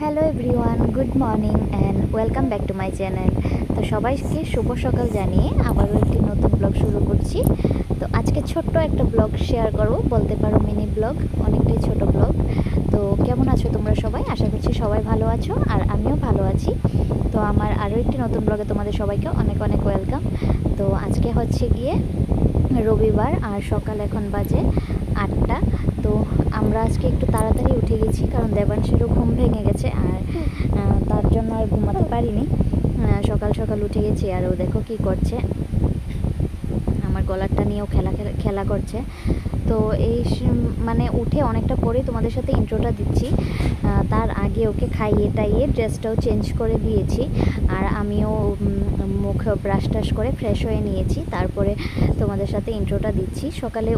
Hello everyone, good morning and welcome back to my channel. তো সবাইকে শুভ সকাল জানিয়ে আবারও একটি নতুন ব্লগ শুরু করছি। তো আজকে ছোট্ট একটা ব্লগ শেয়ার করব, বলতে পারো মিনি ব্লগ, অনেকটাই ছোট ব্লগ। তো কেমন আছো তোমরা সবাই? আশা করছি সবাই ভালো আছো আর আমিও ভালো আছি। তো আমার আরও একটি নতুন ব্লগে তোমাদের সবাইকে অনেক অনেক ওয়েলকাম। তো আজকে হচ্ছে গিয়ে রবিবার আর সকাল এখন বাজে 8টা। তো আমরা আজকে একটু তাড়াতাড়ি উঠে গেছি, কারণ দেবাংশেরও ঘুম ভেঙে গেছে আর তার জন্য আর ঘুমাতে পারিনি। সকাল সকাল উঠে গেছি আর ও দেখো কী করছে, আমার গলারটা নিয়েও খেলা করছে। তো এই মানে উঠে অনেকটা পরেই তোমাদের সাথে ইন্ট্রোটা দিচ্ছি। তার আগে ওকে খাইয়ে টাইয়ে ড্রেসটাও চেঞ্জ করে দিয়েছি আর আমিও মুখ ব্রাশ টাশ করে ফ্রেশ হয়ে নিয়েছি। তারপরে তোমাদের সাথে ইন্ট্রোটা দিচ্ছি। সকালে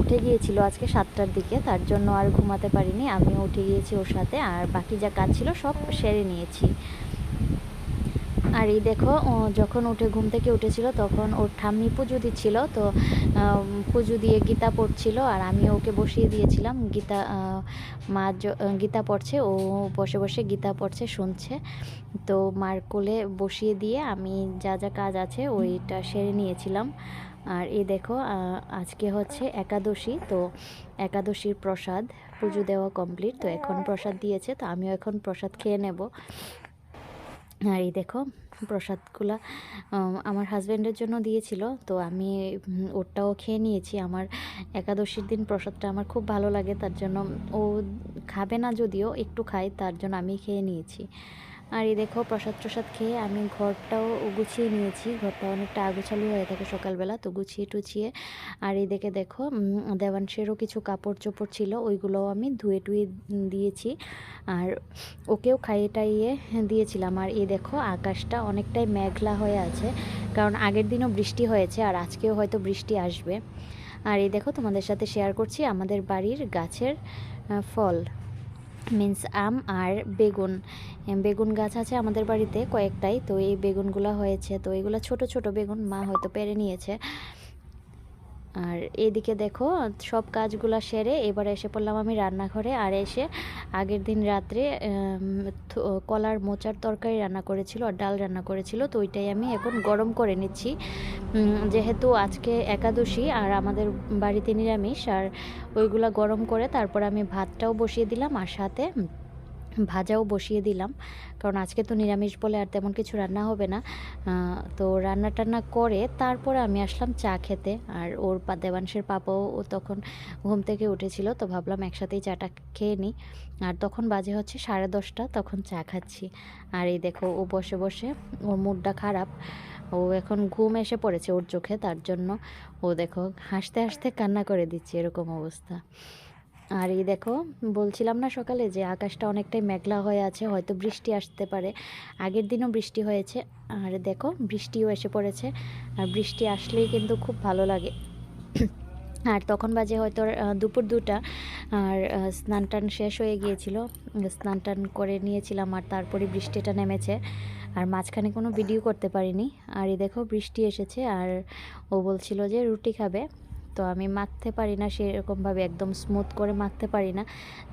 উঠে গিয়েছিল আজকে 7টার দিকে, তার জন্য আর ঘুমাতে পারিনি। আমিও উঠে গিয়েছি ওর সাথে আর বাকি যা কাজ ছিল সব সেরে নিয়েছি। আর এই দেখো, যখন ঘুম থেকে উঠেছিল তখন ওর ঠাম্মি পুজো দিচ্ছিল। তো পুজো দিয়ে গীতা পড়ছিল আর আমি ওকে বসিয়ে দিয়েছিলাম। গীতা পড়ছে, ও বসে বসে গীতা পড়ছে, শুনছে। তো মার কোলে বসিয়ে দিয়ে আমি যা যা কাজ আছে ওইটা সেরে নিয়েছিলাম। আর এই দেখো, আজকে হচ্ছে একাদশী। তো একাদশীর প্রসাদ পুজো দেওয়া কমপ্লিট। তো এখন প্রসাদ দিয়েছে, তো আমিও এখন প্রসাদ খেয়ে নেব। আর এই দেখো, প্রসাদগুলো আমার হাজব্যান্ডের জন্য দিয়েছিল, তো আমি ওটাও খেয়ে নিয়েছি। আমার একাদশীর দিন প্রসাদটা আমার খুব ভালো লাগে, তার জন্য ও খাবে না, যদিও একটু খাই, তার জন্য আমি খেয়ে নিয়েছি। আর এই দেখো, প্রসাদ খেয়ে আমি ঘরটাও গুছিয়ে নিয়েছি। ঘরটা অনেকটা আগোছালো হয়ে থাকে সকালবেলা, তো গুছিয়ে টুছিয়ে। আর এই দেখো, দেবাংশেরও কিছু কাপড় চোপড় ছিল, ওইগুলোও আমি ধুয়ে টুয়ে দিয়েছি আর ওকেও খাইয়ে টাইয়ে দিয়েছিলাম। আর এই দেখো, আকাশটা অনেকটাই মেঘলা হয়ে আছে, কারণ আগের দিনও বৃষ্টি হয়েছে আর আজকেও হয়তো বৃষ্টি আসবে। আর এই দেখো, তোমাদের সাথে শেয়ার করছি আমাদের বাড়ির গাছের ফল, মিন্স আম আর বেগুন। বেগুন গাছ আছে আমাদের বাড়িতে কয়েকটাই, তো এই বেগুনগুলো হয়েছে। তো এগুলো ছোট ছোট বেগুন, মা হয়তো পেরে নিয়েছে। আর এদিকে দেখো, সব কাজগুলো সেরে এবার এসে পড়লাম আমি রান্নাঘরে। আর এসে আগের দিন রাত্রে কলার মোচার তরকারি রান্না করেছিল আর ডাল রান্না করেছিল, তো ওইটাই আমি এখন গরম করে নিচ্ছি। যেহেতু আজকে একাদশী আর আমাদের বাড়িতে নিরামিষ, আর ওইগুলা গরম করে তারপর আমি ভাতটাও বসিয়ে দিলাম আর সাথে ভাজাও বসিয়ে দিলাম, কারণ আজকে তো নিরামিষ বলে আর তেমন কিছু রান্না হবে না। তো রান্না টান্না করে তারপরে আমি আসলাম চা খেতে। আর ওর দেবাংশের পাপাও ও তখন ঘুম থেকে উঠেছিল, তো ভাবলাম একসাথেই চাটা খেয়ে নিই। আর তখন বাজে হচ্ছে 10:30, তখন চা খাচ্ছি। আর এই দেখো, ও বসে বসে, ওর মুডটা খারাপ, ও এখন ঘুম এসে পড়েছে ওর চোখে, তার জন্য ও দেখো হাসতে হাসতে কান্না করে দিচ্ছে, এরকম অবস্থা। আর এই দেখো, বলছিলাম না সকালে যে আকাশটা অনেকটাই মেঘলা হয়ে আছে, হয়তো বৃষ্টি আসতে পারে। আগের দিনও বৃষ্টি হয়েছে আর দেখো বৃষ্টিও এসে পড়েছে। আর বৃষ্টি আসলেই কিন্তু খুব ভালো লাগে। আর তখন বাজে হয়তো দুপুর 2টা। আর স্নান টান শেষ হয়ে গিয়েছিল, স্নান টান করে নিয়েছিলাম আর তারপরে বৃষ্টিটা নেমেছে আর মাঝখানে কোনো ভিডিও করতে পারিনি। আর এই দেখো, বৃষ্টি এসেছে আর ও বলছিল যে রুটি খাবে। তো আমি মাখতে পারি না সেরকমভাবে, একদম স্মুথ করে মাখতে পারি না।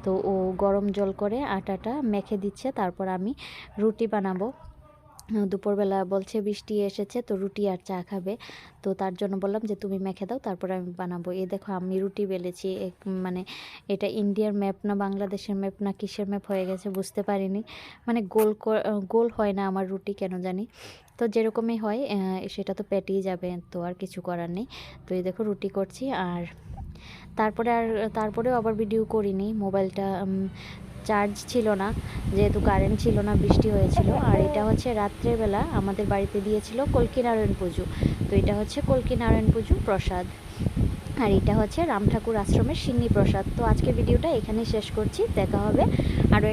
তো ও গরম জল করে আটাটা মেখে দিচ্ছে, তারপর আমি রুটি বানাবো। দুপুরবেলা বলছে বৃষ্টি এসেছে, তো রুটি আর চা খাবে। তো তার জন্য বললাম যে তুমি মেখে দাও, তারপর আমি বানাবো। এই দেখো, আমি রুটি বেলেছি। মানে এটা ইন্ডিয়ার ম্যাপ না বাংলাদেশের ম্যাপ না কিসের ম্যাপ হয়ে গেছে বুঝতে পারিনি। মানে গোল হয় না আমার রুটি, কেন জানি। তো যেরকমই হয় সেটা তো পেটেই যাবে, তো আর কিছু করার নেই। তো এই দেখো, রুটি করছি। আর তারপরেও আবার ভিডিও করিনি, মোবাইলটা চার্জ ছিল না, যেহেতু কারেন্ট ছিল না, বৃষ্টি হয়েছিল। আর এটা হচ্ছে রাত্রেবেলা আমাদের বাড়িতে দিয়েছিল কল্কিনারায়ণ পুজো। তো এটা হচ্ছে কল্কিনারায়ণ পুজো প্রসাদ। আর এটা হচ্ছে রাম ঠাকুর আশ্রমের সিন্নি প্রসাদ। তো আজকের ভিডিওটা এখানেই শেষ করছি, দেখা হবে আরও